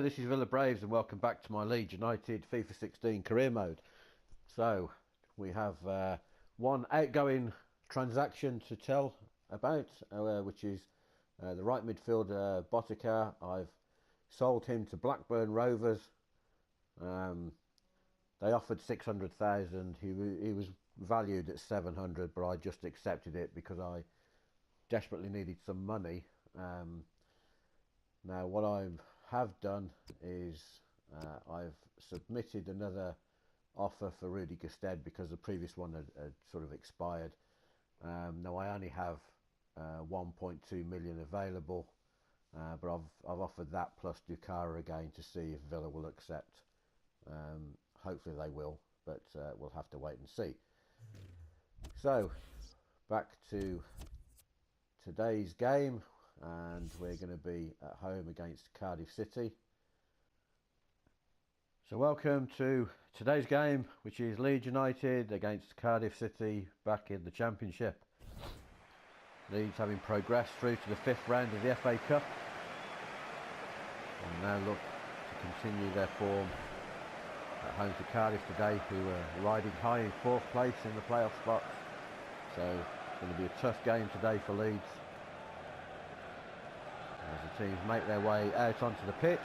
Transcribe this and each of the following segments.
this is VillaBraves and welcome back to my Leeds United FIFA 16 career mode. So, we have one outgoing transaction to tell about, which is the right midfielder Botica. I've sold him to Blackburn Rovers. They offered 600,000. He was valued at 700, but I just accepted it because I desperately needed some money. Now what I have done is I've submitted another offer for Rudy Gusted because the previous one had sort of expired. Now I only have 1.2 million available, but I've offered that plus Dukara again to see if Villa will accept. Hopefully they will, but we'll have to wait and see. So back to today's game, and we're going to be at home against Cardiff City. So welcome to today's game, which is Leeds United against Cardiff City back in the Championship. Leeds having progressed through to the 5th round of the FA Cup, and now look to continue their form at home to Cardiff today, who are riding high in 4th place in the playoff spots. So it's going to be a tough game today for Leeds as the teams make their way out onto the pitch.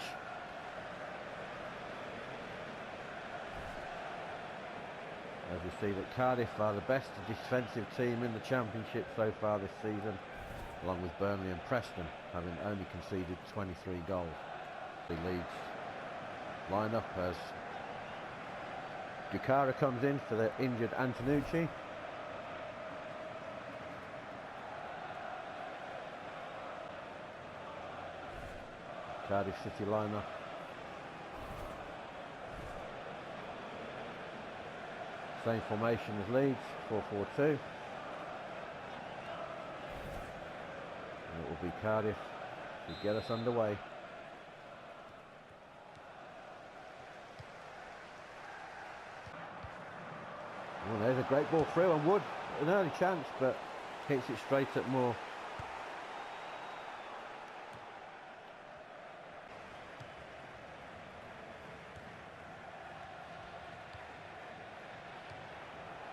As we see that Cardiff are the best defensive team in the Championship so far this season, along with Burnley and Preston, having only conceded 23 goals. The Leeds line up as Ricardo comes in for the injured Antonucci. Cardiff City lineup. Same formation as Leeds, 4-4-2. And it will be Cardiff to get us underway. Oh, there's a great ball through, and Wood, an early chance, but hits it straight at Moore.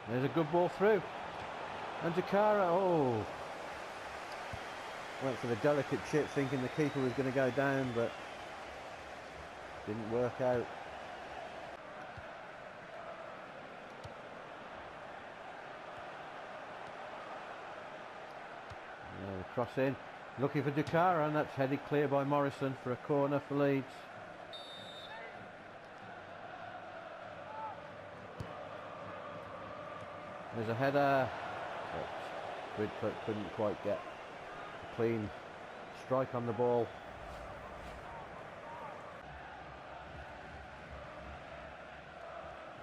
There's a good ball through, and Dukara, oh, went for the delicate chip thinking the keeper was going to go down, but didn't work out. Now the cross in, looking for Dukara, and that's headed clear by Morrison for a corner for Leeds. There's a header, but Bridcut couldn't quite get a clean strike on the ball.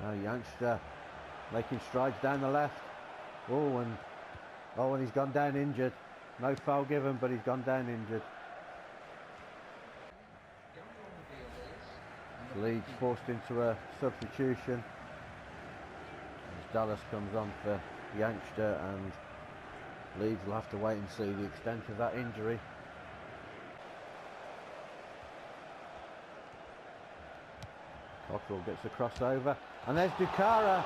Now youngster making strides down the left. Oh, and he's gone down injured. No foul given, but he's gone down injured. Leeds forced into a substitution. Dallas comes on for the youngster, and Leeds will have to wait and see the extent of that injury. Cockrell gets the crossover, and there's Dukara,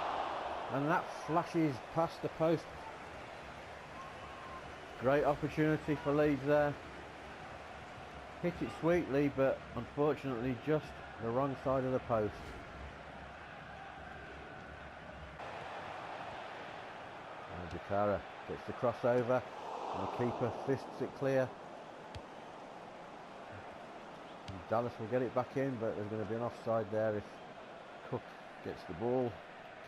and that flashes past the post. Great opportunity for Leeds there. Hit it sweetly, but unfortunately just the wrong side of the post. Dukara gets the crossover, and the keeper fists it clear. And Dallas will get it back in, but there's going to be an offside there if Cook gets the ball.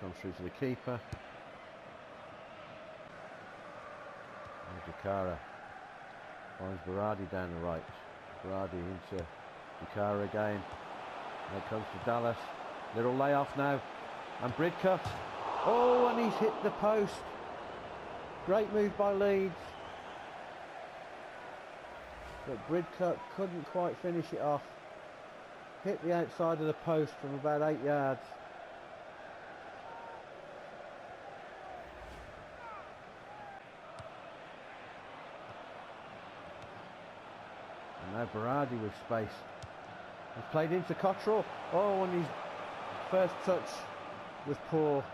Comes through to the keeper. And Dukara finds Berardi down the right. Berardi into Dukara again. And it comes to Dallas. Little layoff now. And Bridcut. Oh, and he's hit the post. Great move by Leeds, but Bridcut couldn't quite finish it off. Hit the outside of the post from about 8 yards. And now Berardi with space. He's played into Cottrell. Oh, and his first touch was poor.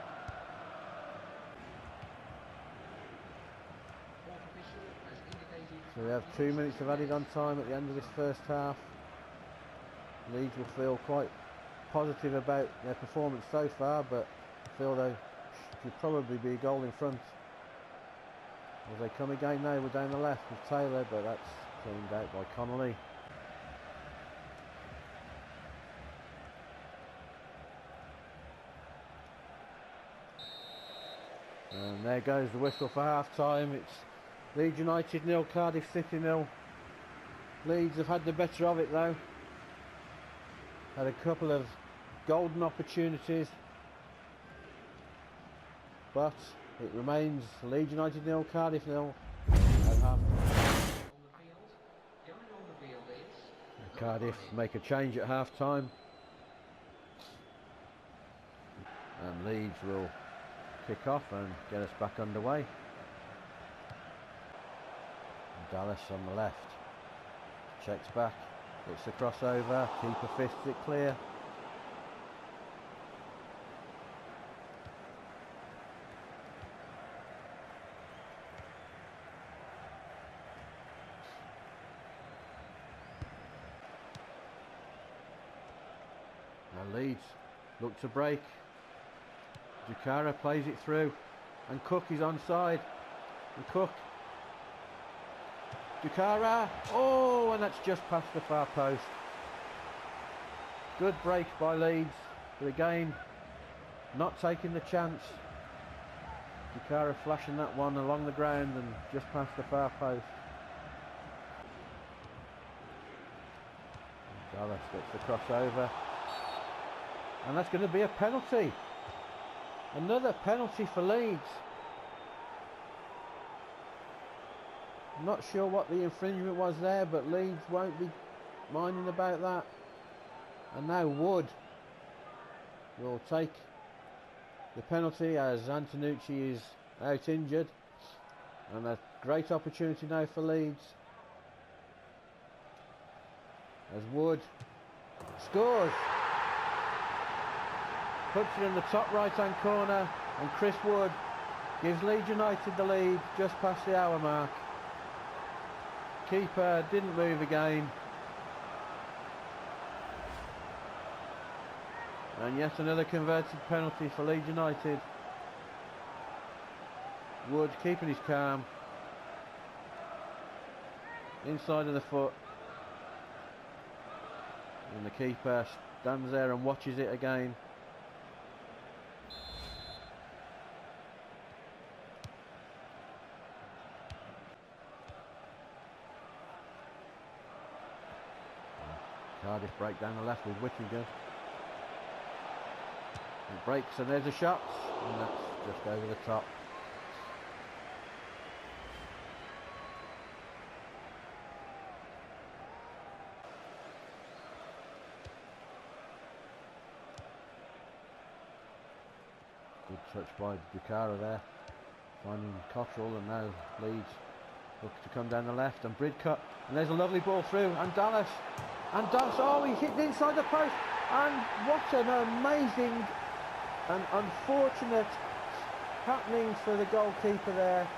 So we have 2 minutes of added on time at the end of this first half. Leeds will feel quite positive about their performance so far, but feel they should probably be a goal in front. As they come again now, we're down the left with Taylor, but that's cleaned out by Connolly. And there goes the whistle for half time. It's Leeds United 0, Cardiff City 0. Leeds have had the better of it though. Had a couple of golden opportunities, but it remains Leeds United 0, Cardiff 0 at half. Cardiff make a change at half time, and Leeds will kick off and get us back underway. And Dallas on the left checks back, it's the crossover, keeper fists it clear. Now Leeds look to break. Ricardo plays it through, and Cook is onside. And Cook, Ricardo, oh, and that's just past the far post. Good break by Leeds, but again, not taking the chance. Ricardo flashing that one along the ground and just past the far post. Dallas gets the crossover, and that's going to be a penalty. Another penalty for Leeds. Not sure what the infringement was there, but Leeds won't be minding about that. And now Wood will take the penalty as Antonucci is out injured. And a great opportunity now for Leeds, as Wood scores. Puts it in the top right hand corner, and Chris Wood gives Leeds United the lead just past the hour mark. Keeper didn't move again, and yet another converted penalty for Leeds United. Wood keeping his calm, inside of the foot, and the keeper stands there and watches it again. Cardiff break down the left with Whittingham. It breaks, and there's a shot, and that's just over the top. Good touch by Ricardo there, finding Cottrell, and now Leeds look to come down the left, and Bridcut, and there's a lovely ball through, and Dallas, oh, he hit inside the post, and what an amazing and unfortunate happening for the goalkeeper there.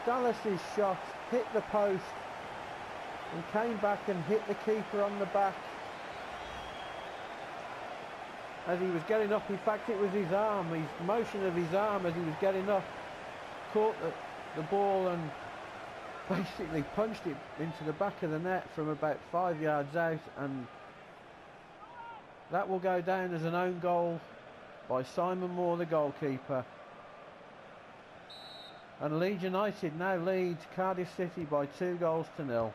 Dallas's shot hit the post and came back and hit the keeper on the back as he was getting up. In fact, it was his arm, his motion of his arm as he was getting up, caught the ball and basically punched it into the back of the net from about 5 yards out, and that will go down as an own goal by Simon Moore, the goalkeeper. And Leeds United now leads Cardiff City by 2-0.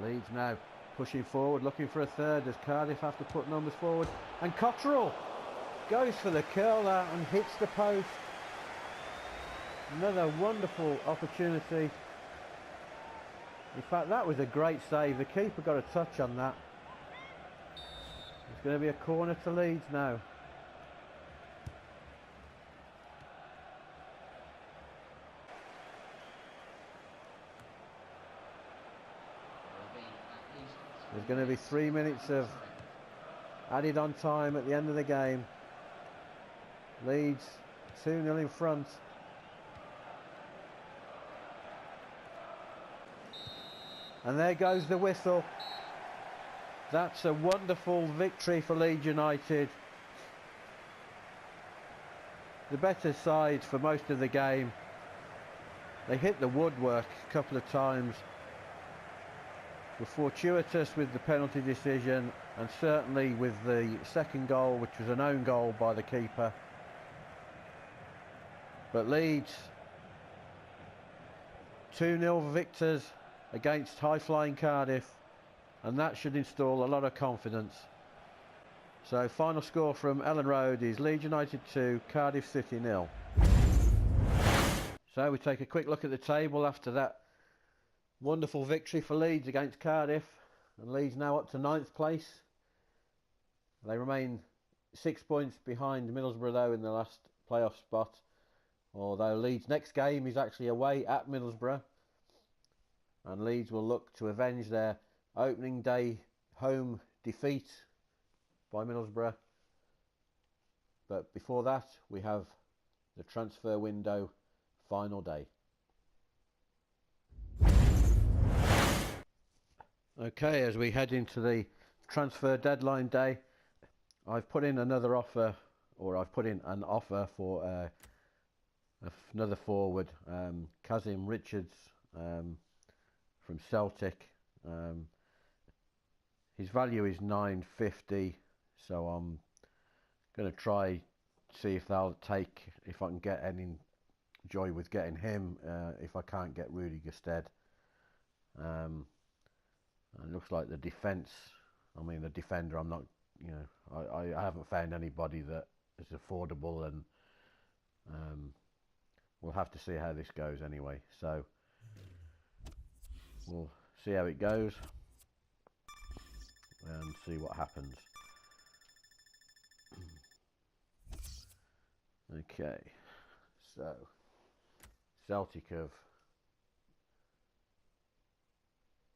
Leeds now pushing forward, looking for a third, as Cardiff have to put numbers forward, and Cottrell goes for the curler and hits the post. Another wonderful opportunity. In fact, that was a great save. The keeper got a touch on that. It's going to be a corner to Leeds now. There's going to be 3 minutes of added on time at the end of the game. Leeds 2-0 in front. And there goes the whistle. That's a wonderful victory for Leeds United. The better side for most of the game. They hit the woodwork a couple of times. Were fortuitous with the penalty decision, and certainly with the second goal, which was an own goal by the keeper. But Leeds 2-0 victors against high-flying Cardiff, and that should install a lot of confidence. So final score from Ellen Road is Leeds United 2, Cardiff City 0. So we take a quick look at the table after that wonderful victory for Leeds against Cardiff, and Leeds now up to 9th place. They remain 6 points behind Middlesbrough though in the last playoff spot, although Leeds' next game is actually away at Middlesbrough, and Leeds will look to avenge their opening day home defeat by Middlesbrough. But before that, we have the transfer window final day. Okay, as we head into the transfer deadline day, I've put in another offer, or I've put in an offer for another forward, Kazim Richards from Celtic. His value is $9.50, so I'm going to try see if they'll take, if I can get any joy with getting him, if I can't get Rudy Gusted. It looks like the defence, I mean the defender, I'm not, you know, I haven't found anybody that is affordable, and we'll have to see how this goes anyway. So we'll see how it goes and see what happens. Okay, so Celtic have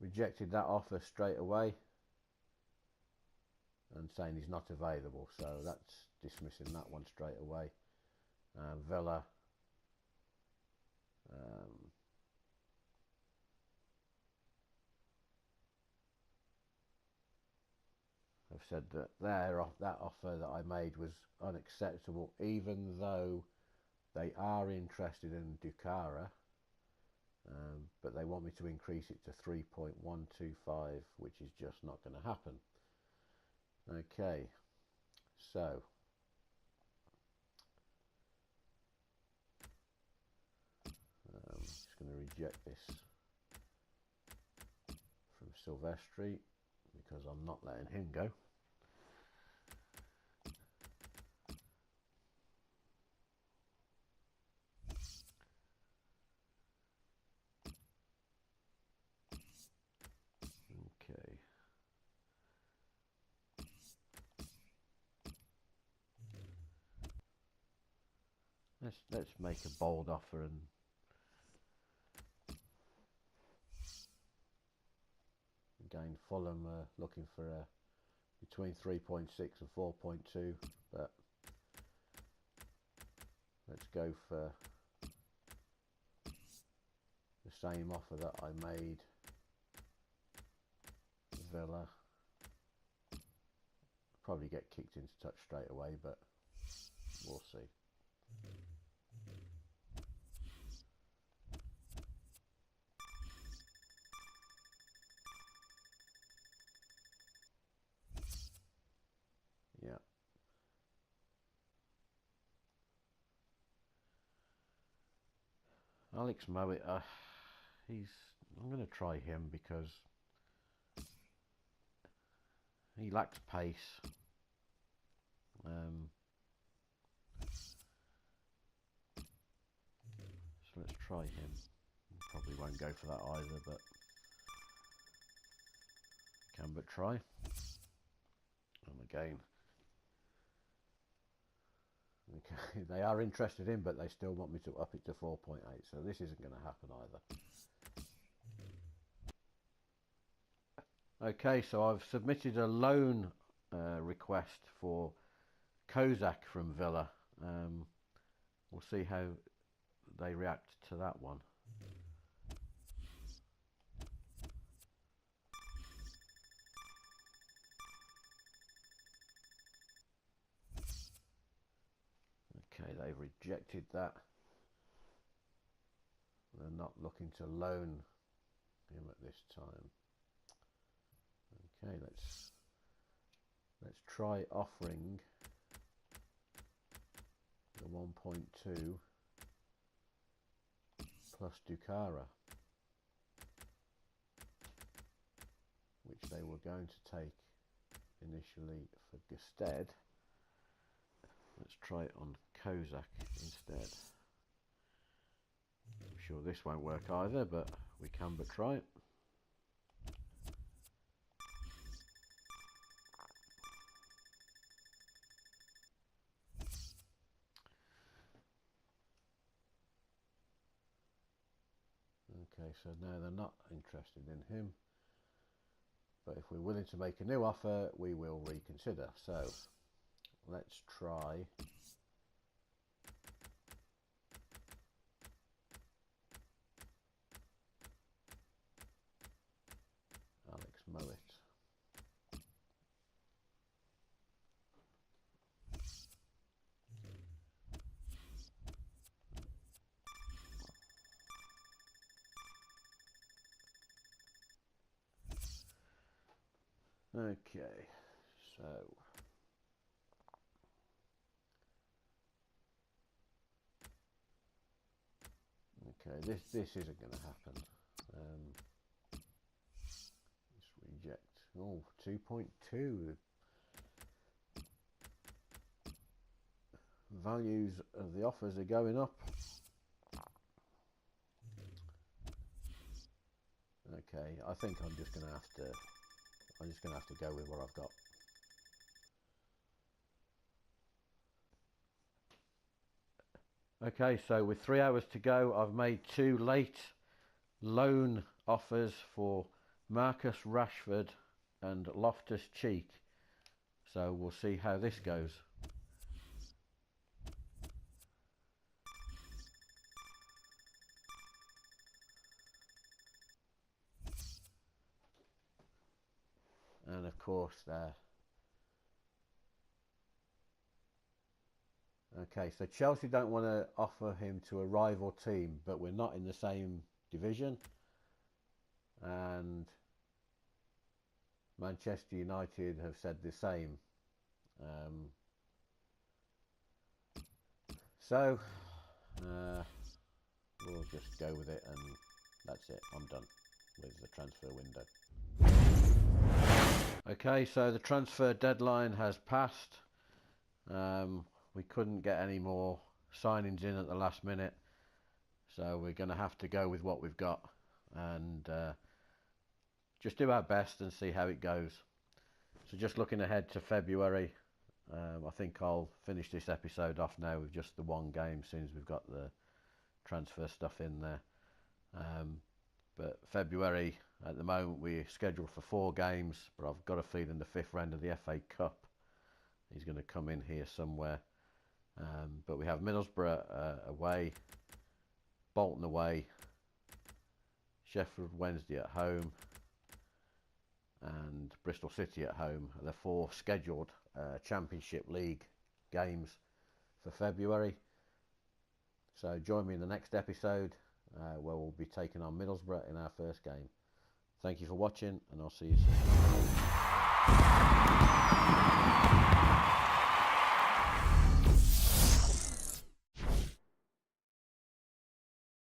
rejected that offer straight away and saying he's not available, so that's dismissing that one straight away. Villa have said that that offer that I made was unacceptable, even though they are interested in Dukara, but they want me to increase it to 3.125, which is just not going to happen. Okay, so I'm just going to reject this from Silvestri because I'm not letting him go. Okay. Let's make a bold offer, and again Fulham looking for between 3.6 and 4.2, but let's go for the same offer that I made Villa. Probably get kicked into touch straight away, but we'll see. Yeah. Alex Mowat, I'm going to try him because he lacks pace. So let's try him. Probably won't go for that either, but can but try. And again, okay, they are interested in, but they still want me to up it to 4.8, so this isn't going to happen either. Okay, so I've submitted a loan request for Kozak from Villa. We'll see how they react to that one. Okay, they've rejected that. They're not looking to loan him at this time. Okay, let's try offering the 1.2 plus Dukara, which they were going to take initially for Gusted. Let's try it on Kozak instead. I'm sure this won't work either, but we can but try it. Okay, so now they're not interested in him, but if we're willing to make a new offer, we will reconsider. So let's try Alex Mowat. Okay, so this isn't going to happen. Let's reject. Oh, 2.2. Values of the offers are going up. Okay, I think I'm just going to have to. I'm just going to have to go with what I've got. Okay, so with 3 hours to go, I've made 2 late loan offers for Marcus Rashford and Loftus-Cheek. So we'll see how this goes. And of course there. Okay, so Chelsea don't want to offer him to a rival team, but we're not in the same division. And Manchester United have said the same. So we'll just go with it, and that's it. I'm done with the transfer window. Okay, so the transfer deadline has passed. We couldn't get any more signings in at the last minute, so we're going to have to go with what we've got and just do our best and see how it goes. So just looking ahead to February, I think I'll finish this episode off now with just the one game, since we've got the transfer stuff in there. But February, at the moment, we're scheduled for 4 games, but I've got a feeling the 5th round of the FA Cup is going to come in here somewhere. But we have Middlesbrough away, Bolton away, Sheffield Wednesday at home, and Bristol City at home. The 4 scheduled Championship League games for February. So join me in the next episode where we'll be taking on Middlesbrough in our first game. Thank you for watching, and I'll see you soon.